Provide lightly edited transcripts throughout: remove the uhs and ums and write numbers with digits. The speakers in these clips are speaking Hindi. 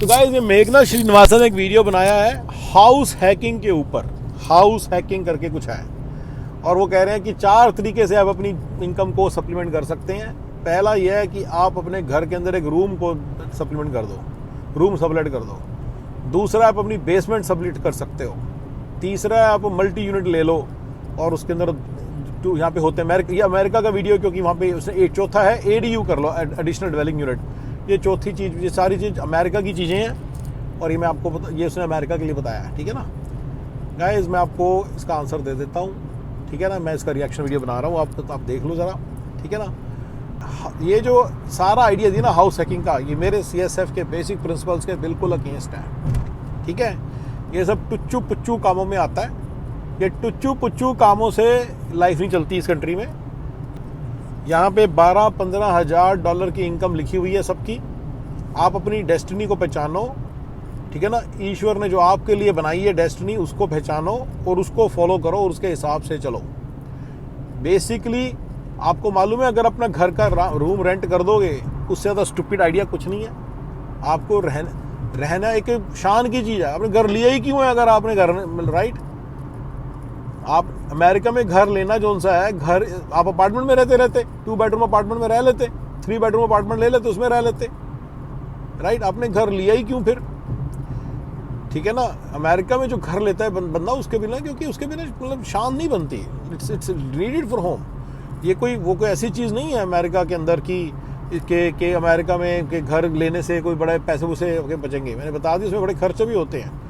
तो गाइस ये मेघना श्रीनिवासन ने एक वीडियो बनाया है हाउस हैकिंग के ऊपर, हाउस हैकिंग करके कुछ है, और वो कह रहे हैं कि 4 तरीके से आप अपनी इनकम को सप्लीमेंट कर सकते हैं। पहला यह है कि आप अपने घर के अंदर एक रूम को सप्लीमेंट कर दो, रूम सबलेट कर दो। दूसरा, आप अपनी बेसमेंट सबलेट कर सकते हो। तीसरा, आप मल्टी यूनिट ले लो और उसके अंदर यहाँ पे होते हैं ये अमेरिका का वीडियो, क्योंकि वहाँ पे उसने चौथा है एडीयू कर लो, एडिशनल ड्वेलिंग यूनिट। ये चौथी चीज़, ये सारी चीज़ अमेरिका की चीज़ें हैं और ये मैं आपको ये उसने अमेरिका के लिए बताया है, ठीक है ना गाइस। मैं आपको इसका आंसर दे देता हूँ, ठीक है ना। मैं इसका रिएक्शन वीडियो बना रहा हूँ, आप देख लो ज़रा, ठीक है ना। ये जो सारा आइडिया थी ना हाउस हैकिंग का, ये मेरे CSF के बेसिक प्रिंसिपल्स के बिल्कुल अगेंस्ट है, ठीक है। ये सब टुच्चू पुच्चू कामों में आता है। ये टुच्चू पुच्चू कामों से लाइफ नहीं चलती इस कंट्री में। यहाँ पे 12-15 हज़ार डॉलर की इनकम लिखी हुई है सबकी। आप अपनी डेस्टिनी को पहचानो, ठीक है ना। ईश्वर ने जो आपके लिए बनाई है डेस्टिनी, उसको पहचानो और उसको फॉलो करो और उसके हिसाब से चलो। बेसिकली आपको मालूम है, अगर अपना घर का रूम रेंट कर दोगे, उससे ज़्यादा स्टूपिड आइडिया कुछ नहीं है। आपको रहना एक शान की चीज़ है। आपने घर लिया ही क्यों है अगर आपने घर, राइट। आप अमेरिका में घर लेना जो सा है, घर आप अपार्टमेंट में रहते 2 बेडरूम अपार्टमेंट में रह लेते, 3 बेडरूम अपार्टमेंट ले लेते, उसमें रह लेते, राइट। आपने घर लिया ही क्यों फिर, ठीक है ना। अमेरिका में जो घर लेता है बंदा, उसके बिना, क्योंकि उसके बिना मतलब शान नहीं बनती। It's needed for home. ये कोई ऐसी चीज़ नहीं है अमेरिका के अंदर कि अमेरिका में के घर लेने से कोई बड़े पैसे उसे बचेंगे। मैंने बता दी, उसमें बड़े खर्चे भी होते हैं।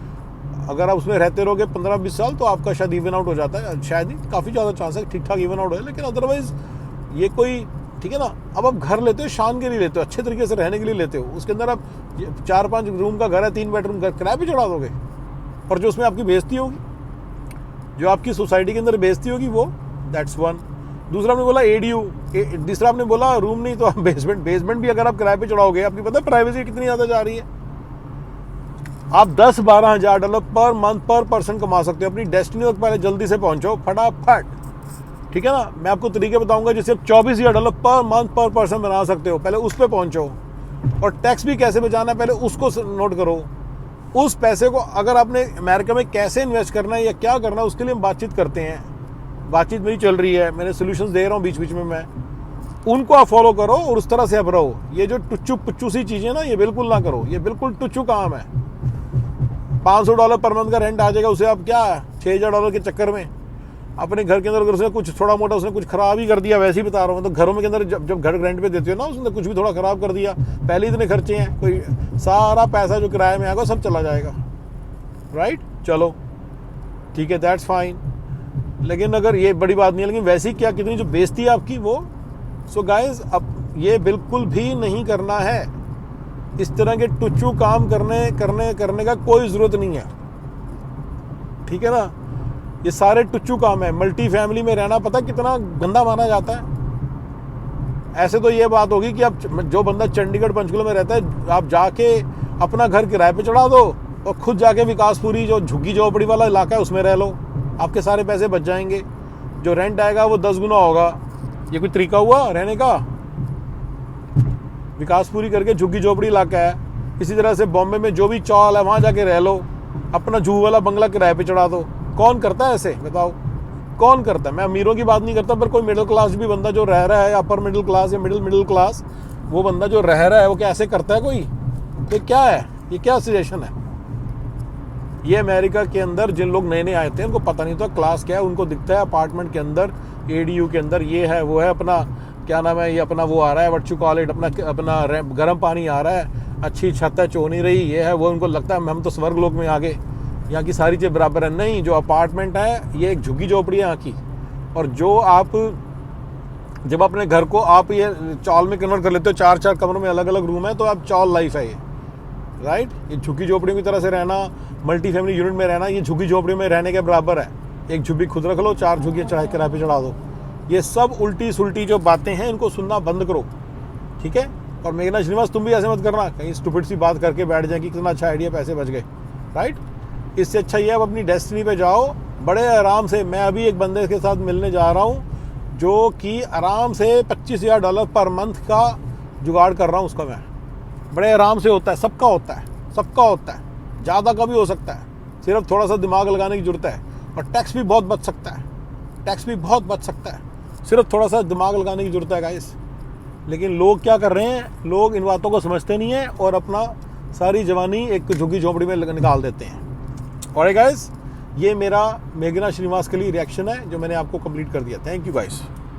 अगर आप उसमें रहते रहोगे 15-20 साल तो आपका शायद इवन आउट हो जाता है, शायद ही, काफ़ी ज़्यादा चांस है ठीक ठाक इवन आउट हो जाए, लेकिन अदरवाइज ये कोई, ठीक है ना। अब आप घर लेते हो शान के लिए लेते हो, अच्छे तरीके से रहने के लिए लेते हो। उसके अंदर आप 4-5 रूम का घर है, 3 बेडरूम घर, किराए पे चढ़ा दोगे, और जो उसमें आपकी बेइज्जती होगी, जो आपकी सोसाइटी के अंदर बेइज्जती होगी, वो दैट्स वन। दूसरा आपने बोला एडीयू, तीसरा आपने बोला रूम नहीं तो बेसमेंट भी अगर आप किराए पे चढ़ाओगे, आपकी पता है प्राइवेसी कितनी ज़्यादा जा रही है। आप 10-12 हज़ार डॉलर पर मंथ पर पर्सन कमा सकते हो। अपनी डेस्टिनी तक पहले जल्दी से पहुंचो फटाफट, ठीक है ना। मैं आपको तरीके बताऊंगा जिससे आप 24,000 डॉलर पर मंथ पर पर्सन बना सकते हो। पहले उस पर पहुंचो, और टैक्स भी कैसे बचाना है पहले उसको नोट करो। उस पैसे को अगर आपने अमेरिका में कैसे इन्वेस्ट करना है या क्या करना है, उसके लिए हम बातचीत करते हैं। बातचीत मेरी चल रही है, मैंने सोल्यूशंस दे रहा हूँ बीच बीच में, मैं उनको आप फॉलो करो और उस तरह से आप रहो। ये जो टुच्चू पुच्चू सी चीज़ें ना, ये बिल्कुल ना करो, ये बिल्कुल टुच्चू काम है। $500 पर मंथ का रेंट आ जाएगा, उसे आप क्या $6,000 के चक्कर में अपने घर के अंदर अगर उसने कुछ थोड़ा मोटा उसने कुछ खराब ही कर दिया, वैसे ही बता रहा हूँ। तो घरों के अंदर जब घर रेंट पे देते हो ना, उसने कुछ भी थोड़ा खराब कर दिया, पहले इतने खर्चे हैं, कोई सारा पैसा जो किराए में आएगा सब चला जाएगा, राइट। चलो ठीक है, दैट्स फाइन। लेकिन अगर ये बड़ी बात नहीं है, लेकिन वैसे ही क्या कितनी जो बेइज्जती है आपकी वो। सो गाइज, अब ये बिल्कुल भी नहीं करना है। इस तरह के टुच्चू काम करने का कोई ज़रूरत नहीं है, ठीक है ना। ये सारे टुच्चू काम है। मल्टी फैमिली में रहना पता कितना गंदा माना जाता है। ऐसे तो ये बात होगी कि आप जो बंदा चंडीगढ़ पंचकुला में रहता है, आप जाके अपना घर किराए पे चढ़ा दो और खुद जाके विकासपुरी जो झुग्गी झोपड़ी वाला इलाका है उसमें रह लो, आपके सारे पैसे बच जाएंगे। जो रेंट आएगा वो 10 गुना होगा। ये कोई तरीका हुआ रहने का? विकासपुरी करके झुग्गी झोपड़ी इलाका है। इसी तरह से बॉम्बे में जो भी चौल है वहाँ जाके रह लो, अपना जू वाला बंगला किराए पे चढ़ा दो। कौन करता है ऐसे, बताओ कौन करता है? मैं अमीरों की बात नहीं करता, पर कोई मिडिल क्लास भी बंदा जो रह रहा है, अपर मिडिल क्लास या मिडिल क्लास, वो बंदा जो रह रहा है वो क्या ऐसे करता है कोई? तो क्या है ये, क्या सजेशन है ये? अमेरिका के अंदर जिन लोग नए नए आए थे उनको पता नहीं था क्लास क्या है। उनको दिखता है अपार्टमेंट के अंदर, एडीयू के अंदर ये है वो है, अपना क्या नाम है, ये अपना वो आ रहा है, व्हाट यू कॉल इट, अपना गर्म पानी आ रहा है, अच्छी छत है, चो नहीं रही, ये है वो। उनको लगता है हम तो स्वर्ग लोक में आ गए, यहाँ की सारी चीज़ बराबर है। नहीं, जो अपार्टमेंट है ये एक झुग्गी झोपड़ी है यहाँ की। और जो आप जब अपने घर को आप ये चॉल में कन्वर्ट कर लेते हो, 4-4 कमरों में अलग अलग रूम है, तो आप चॉल लाइफ है ये, राइट। ये झुग्गी झोपड़ी की तरह से रहना, मल्टी फैमिली यूनिट में रहना, ये झुग्गी झोपड़ी में रहने के बराबर है। एक झुग्गी खुद रख लो, 4 झुग्गियाँ चढ़ा किराए पे चढ़ा दो। ये सब उल्टी सुल्टी जो बातें हैं इनको सुनना बंद करो, ठीक है। और मेघना श्रीनिवास, तुम भी ऐसे मत करना कहीं स्टूपिड सी बात करके बैठ जाए कि कितना अच्छा आइडिया, पैसे बच गए, राइट। इससे अच्छा ये आप अपनी डेस्टिनी पे जाओ बड़े आराम से। मैं अभी एक बंदे के साथ मिलने जा रहा हूँ जो कि आराम से $25,000 पर मंथ का जुगाड़ कर रहा हूँ उसका। मैं बड़े आराम से होता है, सबका होता है, सबका होता है, ज़्यादा का भी हो सकता है, सिर्फ थोड़ा सा दिमाग लगाने की जरूरत है। और टैक्स भी बहुत बच सकता है, टैक्स भी बहुत बच सकता है, सिर्फ थोड़ा सा दिमाग लगाने की जरूरत है गाइस। लेकिन लोग क्या कर रहे हैं, लोग इन बातों को समझते नहीं हैं और अपना सारी जवानी एक झुग्गी झोपड़ी में निकाल देते हैं। और गाइस, ये मेरा मेघना श्रीनिवास के लिए रिएक्शन है जो मैंने आपको कंप्लीट कर दिया। Thank you guys.